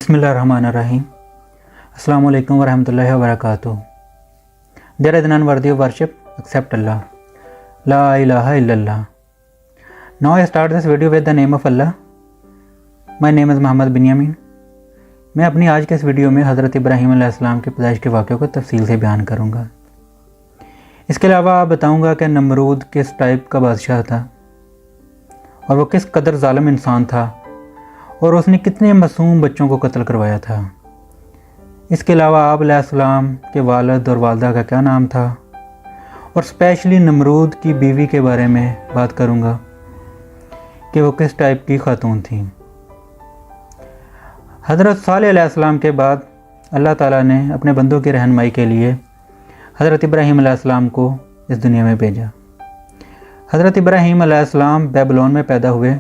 बिस्मिल्लाहिर्रहमानिर्रहीम। अस्सलामु अलैकुम वरहमतुल्लाहि वबरकातुहू। There is none worthy of worship except Allah. La ilaha illallah. Now I start this video with the name of Allah. My name is Mohammad बिन्यामीन। मैं अपनी आज के इस वीडियो में हज़रत इब्राहीम अलैहिस्सलाम की पैदाइश के वाक़े को तफसील से बयान करूँगा। इसके अलावा आप बताऊँगा कि नमरूद किस टाइप का बादशाह था और वो किस कदर ज़ालिम इंसान था और उसने कितने मासूम बच्चों को कत्ल करवाया था। इसके अलावा आप अलैहिस्सलाम के वालिद और वालदा का क्या नाम था और स्पेशली नमरूद की बीवी के बारे में बात करूँगा कि वो किस टाइप की खातून थी। हज़रत सालेह अलैहिस्सलाम के बाद अल्लाह ताला ने अपने बंदों की रहनुमाई के लिए हज़रत इब्राहीम अलैहिस्सलाम को इस दुनिया में भेजा। हज़रत इब्राहीम अलैहिस्सलाम बेबीलोन में पैदा हुए।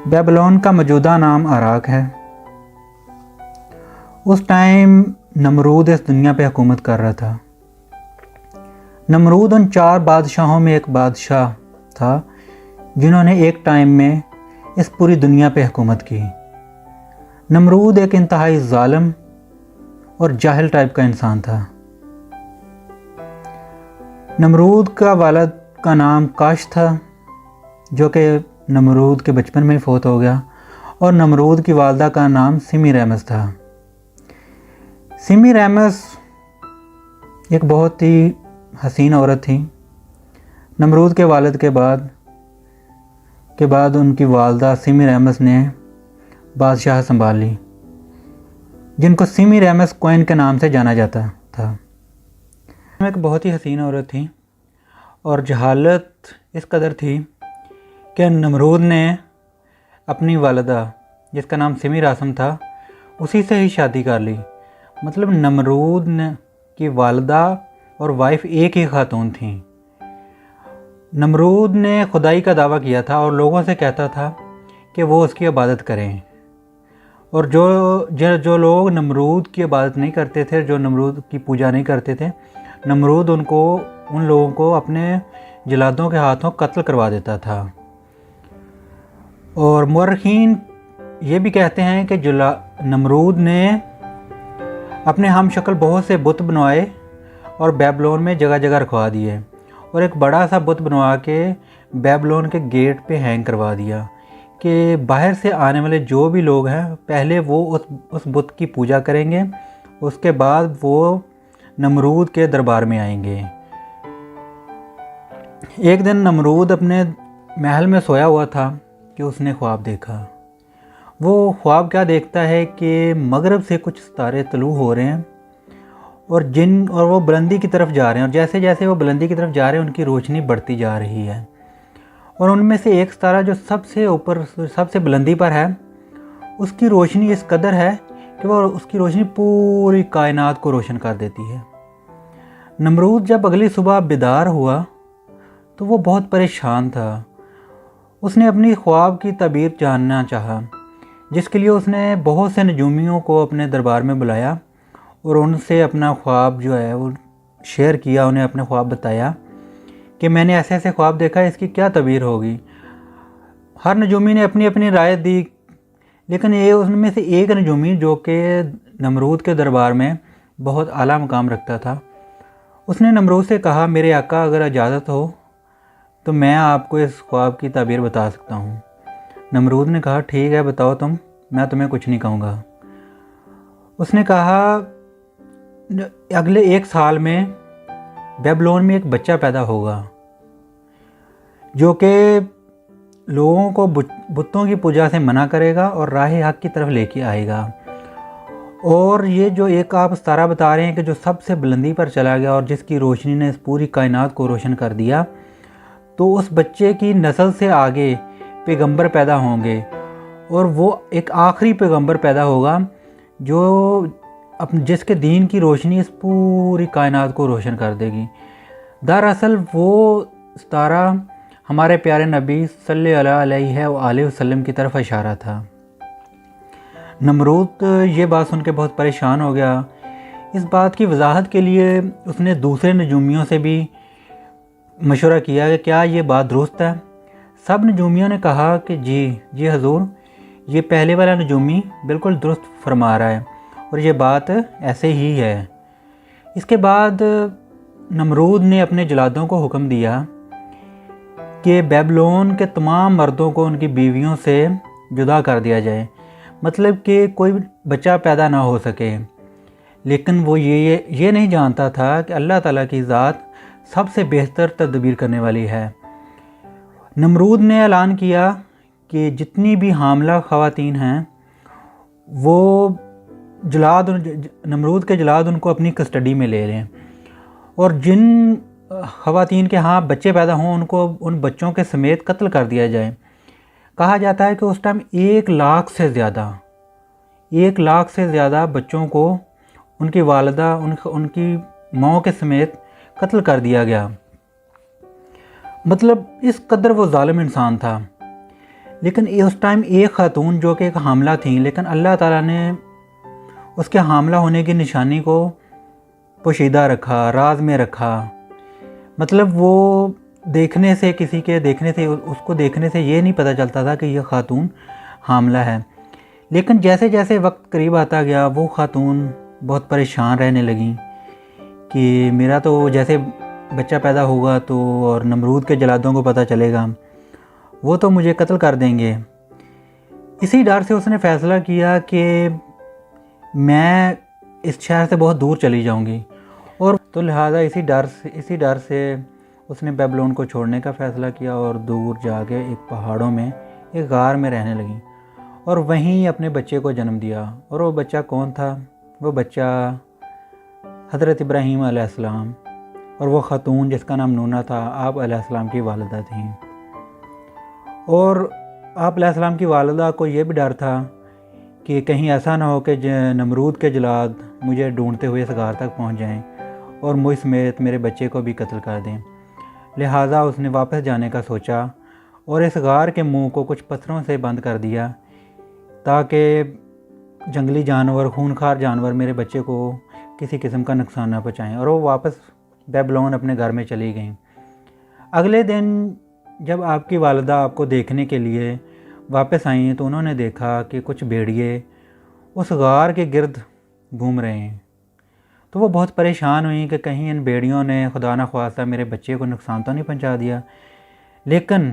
बेबीलोन का मौजूदा नाम इराक है। उस टाइम नमरूद इस दुनिया पे हुकूमत कर रहा था। नमरूद उन 4 बादशाहों में एक बादशाह था जिन्होंने एक टाइम में इस पूरी दुनिया पे हुकूमत की। नमरूद एक इंतहाई ज़ालिम और जाहिल टाइप का इंसान था। नमरूद का वालिद का नाम काश था, जो कि नमरूद के बचपन में ही फौत हो गया, और नमरूद की वालदा का नाम सेमीरामिस था। सेमीरामिस एक बहुत ही हसीन औरत थी। नमरूद के वालिद के बाद उनकी वालदा सेमीरामिस ने बादशाह संभाल ली, जिनको सेमीरामिस क्वीन के नाम से जाना जाता था। एक बहुत ही हसीन औरत थी और जहालत इस कदर थी कि नमरूद ने अपनी वालदा, जिसका नाम सेमीरासम था, उसी से ही शादी कर ली। मतलब नमरूद की वालदा और वाइफ एक ही खातून थी। नमरूद ने खुदाई का दावा किया था और लोगों से कहता था कि वो उसकी इबादत करें, और जो लोग नमरूद की इबादत नहीं करते थे, जो नमरूद की पूजा नहीं करते थे, नमरूद उन लोगों को अपने जलादों के हाथों कत्ल करवा देता था। और मुअर्रिखीन ये भी कहते हैं कि नमरूद ने अपने हम शक्ल बहुत से बुत बनवाए और बेबीलोन में जगह जगह रखवा दिए, और एक बड़ा सा बुत बनवा के बेबीलोन के गेट पे हैंग करवा दिया कि बाहर से आने वाले जो भी लोग हैं पहले वो उस बुत की पूजा करेंगे, उसके बाद वो नमरूद के दरबार में आएंगे। एक दिन नमरूद अपने महल में सोया हुआ था कि उसने ख्वाब देखा। वो ख्वाब क्या देखता है कि मगरब से कुछ सितारे तलू हो रहे हैं और वो बुलंदी की तरफ जा रहे हैं, और जैसे जैसे वो बुलंदी की तरफ जा रहे हैं उनकी रोशनी बढ़ती जा रही है, और उनमें से एक सितारा जो सबसे ऊपर सबसे बुलंदी पर है, उसकी रोशनी इस कदर है कि वो उसकी रोशनी पूरी कायनात को रोशन कर देती है। नमरूद जब अगली सुबह बेदार हुआ तो वो बहुत परेशान था। उसने अपनी ख्वाब की तबीर जानना चाहा, जिसके लिए उसने बहुत से नजूमियों को अपने दरबार में बुलाया और उनसे अपना ख्वाब जो है वो शेयर किया। उन्हें अपने ख्वाब बताया कि मैंने ऐसे ऐसे ख्वाब देखा है, इसकी क्या तबीर होगी। हर नजूमी ने अपनी अपनी राय दी, लेकिन ये उनमें से एक नजूमी, जो कि नमरूद के दरबार में बहुत आला मकाम रखता था, उसने नमरूद से कहा, मेरे आका अगर इजाज़त हो तो मैं आपको इस ख्वाब की ताबीर बता सकता हूँ। नमरूद ने कहा, ठीक है बताओ तुम, मैं तुम्हें कुछ नहीं कहूँगा। उसने कहा, अगले 1 साल में बेबीलोन में एक बच्चा पैदा होगा जो कि लोगों को बुतों की पूजा से मना करेगा और राह हक की तरफ लेके आएगा। और ये जो एक आप सितारा बता रहे हैं कि जो सबसे बुलंदी पर चला गया और जिसकी रोशनी ने इस पूरी कायनात को रोशन कर दिया, तो उस बच्चे की नस्ल से आगे पैगंबर पैदा होंगे और वो एक आखिरी पैगंबर पैदा होगा जिसके दीन की रोशनी इस पूरी कायनात को रोशन कर देगी। दरअसल वो सितारा हमारे प्यारे नबी सल्लल्लाहु अलैहि वसल्लम की तरफ इशारा था। नमरूद ये बात सुन के बहुत परेशान हो गया। इस बात की वजाहत के लिए उसने दूसरे नजूमियों से भी मशवरा किया कि क्या ये बात दुरुस्त है। सब नजूमियों ने कहा कि जी हजूर, ये पहले वाला नजूमी बिल्कुल दुरुस्त फरमा रहा है और ये बात ऐसे ही है। इसके बाद नमरूद ने अपने जलादों को हुक्म दिया कि बेबीलोन के तमाम मर्दों को उनकी बीवियों से जुदा कर दिया जाए, मतलब कि कोई बच्चा पैदा ना हो सके। लेकिन वो ये नहीं जानता था कि अल्लाह ताला की ज़ात सबसे बेहतर तदबीर करने वाली है। नमरूद ने ऐलान किया कि जितनी भी हामला ख़वातीन हैं वो जलाद नमरूद के जलाद उनको अपनी कस्टडी में ले लें और जिन ख़वातीन के यहाँ बच्चे पैदा हों उनको उन बच्चों के समेत कत्ल कर दिया जाए। कहा जाता है कि उस टाइम 1 लाख से ज़्यादा बच्चों को उनकी वालिदा उनकी माँ के समेत कत्ल कर दिया गया। मतलब इस कदर वो ज़ालिम इंसान था। लेकिन उस टाइम एक ख़ातून जो कि एक हामला थी, लेकिन अल्लाह ताला ने उसके हामला होने की निशानी को पोशीदा रखा, राज में रखा। मतलब वो उसको देखने से ये नहीं पता चलता था कि यह ख़ातून हामला है। लेकिन जैसे जैसे वक्त करीब आता गया वो ख़ातून बहुत परेशान रहने लगी कि मेरा तो जैसे बच्चा पैदा होगा तो और नमरूद के जलादों को पता चलेगा वो तो मुझे कत्ल कर देंगे। इसी डर से उसने फ़ैसला किया कि मैं इस शहर से बहुत दूर चली जाऊंगी और तो लिहाजा इसी डर से उसने बेबीलोन को छोड़ने का फ़ैसला किया और दूर जाके एक पहाड़ों में एक गार में रहने लगी और वहीं अपने बच्चे को जन्म दिया। और वो बच्चा कौन था? वो बच्चा हज़रत इब्राहीम अलैहिस्सलाम और वो ख़ातून जिसका नाम नूना था आप अलैहिस्सलाम की वालिदा थी। और आप अलैहिस्सलाम की वालिदा को ये भी डर था कि कहीं ऐसा ना हो कि नमरूद के जलाद मुझे ढूंढते हुए इस गार तक पहुंच जाएं और मुझ समेत मेरे बच्चे को भी कत्ल कर दें। लिहाजा उसने वापस जाने का सोचा और इस गार के मुंह को कुछ पत्थरों से बंद कर दिया ताकि जंगली जानवर, खूनखार जानवर मेरे बच्चे को किसी किस्म का नुकसान ना पहुँचाएँ। और वो वापस बेबीलोन अपने घर में चली गई। अगले दिन जब आपकी वालिदा आपको देखने के लिए वापस आई तो उन्होंने देखा कि कुछ भेड़िए उस गार के गिर्द घूम रहे हैं। तो वो बहुत परेशान हुई कि कहीं इन भेड़ियों ने खुदा न ख्वास्ता मेरे बच्चे को नुकसान तो नहीं पहुंचा दिया। लेकिन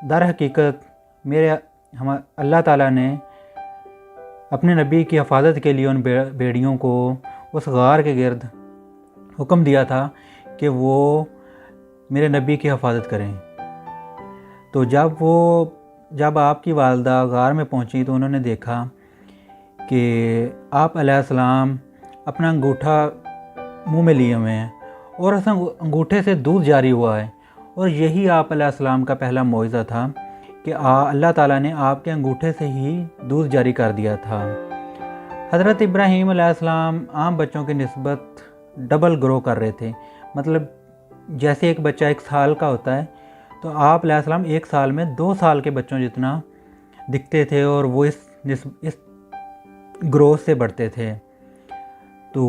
दर हकीकत अल्लाह ताला ने अपने नबी की हिफाजत के लिए उन भेड़ियों को उस गार के गिर्द हुक्म दिया था कि वो मेरे नबी की हिफाजत करें। तो जब आपकी वालिदा गार में पहुंची तो उन्होंने देखा कि आप अलैहिस्सलाम अपना अंगूठा मुंह में लिए हुए हैं और उस अंगूठे से दूध जारी हुआ है। और यही आप अलैहिस्सलाम का पहला मौइज़ा था कि अल्लाह ताला ने आपके अंगूठे से ही दूध जारी कर दिया था। हज़रत इब्राहीम अलैहिस्सलाम आम बच्चों की निस्बत डबल ग्रो कर रहे थे। मतलब जैसे एक बच्चा 1 साल का होता है तो आप अलैहिस्सलाम 1 साल में 2 साल के बच्चों जितना दिखते थे और वो इस ग्रोथ से बढ़ते थे। तो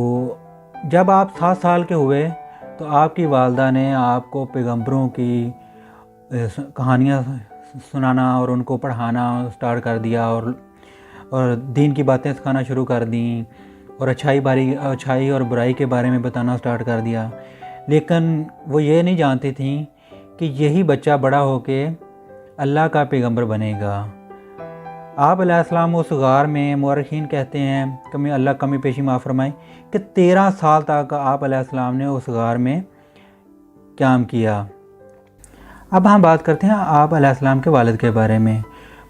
जब आप 7 साल के हुए तो आपकी वालिदा ने आपको पैगंबरों की कहानियाँ सुनाना और उनको पढ़ाना स्टार्ट कर दिया और दीन की बातें सिखाना शुरू कर दी और अच्छाई और बुराई के बारे में बताना स्टार्ट कर दिया। लेकिन वो ये नहीं जानती थी कि यही बच्चा बड़ा होके अल्लाह का पैगंबर बनेगा। आप अलैहिस्सलाम उस गार में मुअर्रिखीन कहते हैं अल्लाह कमी पेशी माफ़ फरमाए कि 13 साल तक आप अलैहिस्सलाम ने उस गार में क़याम किया। अब हम बात करते हैं आप अलैहिस्सलाम के वालिद के बारे में।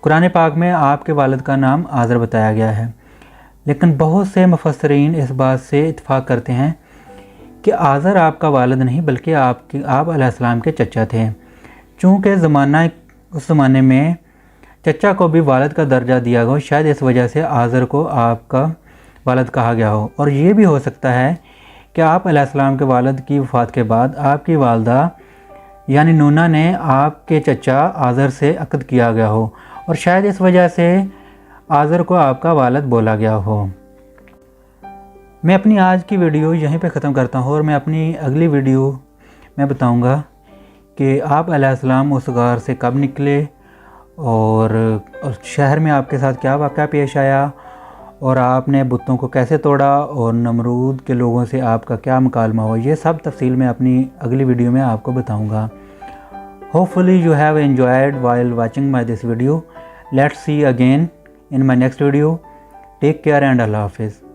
कुरान पाक में आपके वालिद का नाम आज़र बताया गया है, लेकिन बहुत से मुफस्सिरीन इस बात से इत्फाक़ करते हैं कि आज़र आपका वालिद नहीं बल्कि आप अलैहिस्सलाम के चचा थे। चूँकि उस ज़माने में चचा को भी वालिद का दर्जा दिया गया, शायद इस वजह से आज़र को आपका वालिद कहा गया हो। और ये भी हो सकता है कि आप अलैहिस्सलाम के वालिद की वफ़ात के बाद आपकी वालिदा यानी नूना ने आपके चचा आज़र से अक़द किया गया हो और शायद इस वजह से आज़र को आपका वालिद बोला गया हो। मैं अपनी आज की वीडियो यहीं पे ख़त्म करता हूँ और मैं अपनी अगली वीडियो में बताऊँगा कि आप अलैहिस्सलाम उस गार से कब निकले और शहर में आपके साथ क्या वाक़या पेश आया और आपने बुतों को कैसे तोड़ा और नमरूद के लोगों से आपका क्या मुकालमा हुआ, ये सब तफसील मैं अपनी अगली वीडियो में आपको बताऊंगा। Hopefully you have enjoyed while watching my this video. Let's see again in my next video. Take care and Allah Hafiz.